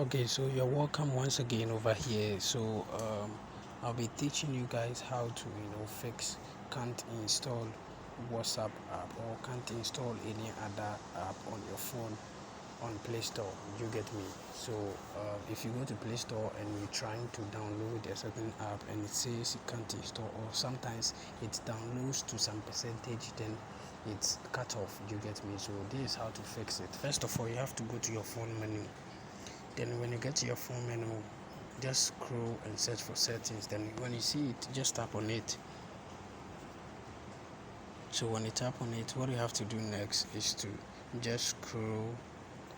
Okay, so you're welcome once again over here. I'll be teaching you guys how to fix can't install WhatsApp app or can't install any other app on your phone on Play Store. You get me? If you go to Play Store and you're trying to download a certain app and it says you can't install, or sometimes it downloads to some percentage, then it's cut off. You get me? So this is how to fix it. First of all, you have to go to your phone menu. Then when you get to your phone menu, just scroll and search for settings. Then when you see it, just tap on it. So when you tap on it, what you have to do next is to just scroll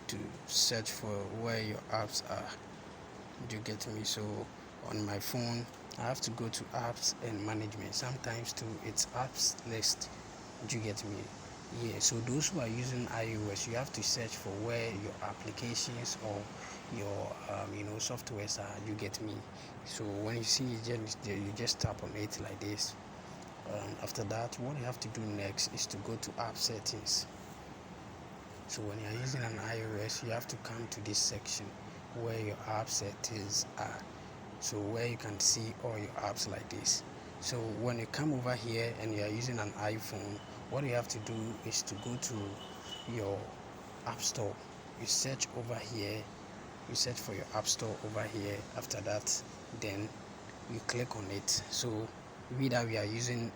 to search for where your apps are. Do you get me? So on my phone, I have to go to apps and management. Sometimes too, it's apps list. Do you get me? Yeah, so those who are using iOS, you have to search for where your applications or your softwares are. You get me? So when you see it, you just tap on it like this. After that, what you have to do next is to go to app settings. So when you're using an iOS, you have to come to this section where your app settings are. So where you can see all your apps like this. So when you come over here and you are using an iPhone, what you have to do is to go to your app store. You search over here. You search for your app store over here. After that, then you click on it. So we are using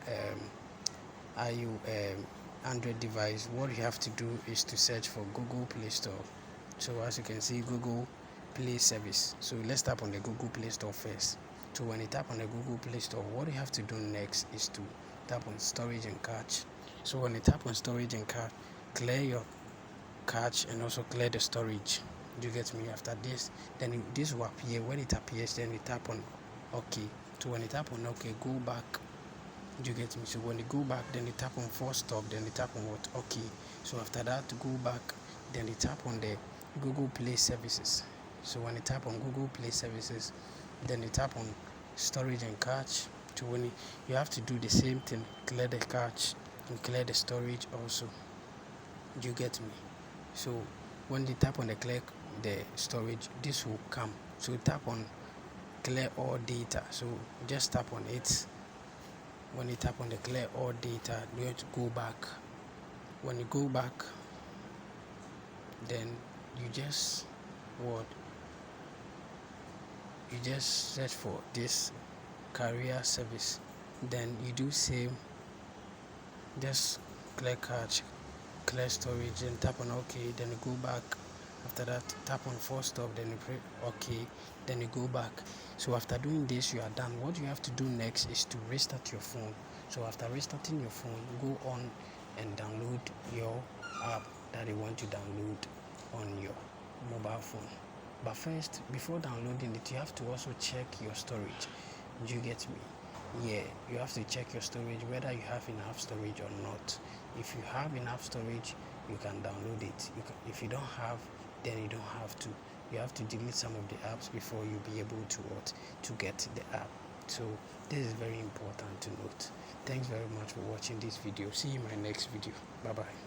Android device. What you have to do is to search for Google Play Store. So as you can see, Google Play Service. So let's tap on the Google Play Store first. So when you tap on the Google Play Store, what you have to do next is to tap on storage and cache. So when you tap on storage and cache, clear your cache and also clear the storage. Do you get me? After this, then this will appear. When it appears, then you tap on OK. So when you tap on OK, go back. Do you get me? So when you go back, then you tap on force stop, then you tap on what? OK. So after that, to go back, then you tap on the Google Play Services. So when you tap on Google Play Services, then you tap on storage and cache. So when you have to do the same thing, clear the cache and clear the storage also. Do you get me? So when you tap on the clear the storage, this will come. So tap on clear all data. So just tap on it. When you tap on the clear all data, you have to go back. When you go back, then you just search for this career service. Then you do same. Just clear cache, clear storage, and tap on OK. Then you go back. After that, tap on force stop. Then you press OK. Then you go back. So after doing this, you are done. What you have to do next is to restart your phone. So after restarting your phone, go on and download your app that you want to download on your mobile phone. But first, before downloading it, you have to also check your storage. Do you get me? Yeah, you have to check your storage, whether you have enough storage or not. If you have enough storage, you can download it. If you don't have, then you don't have to. You have to delete some of the apps before you be able to get the app. So this is very important to note. Thanks very much for watching this video. See you in my next video. Bye bye.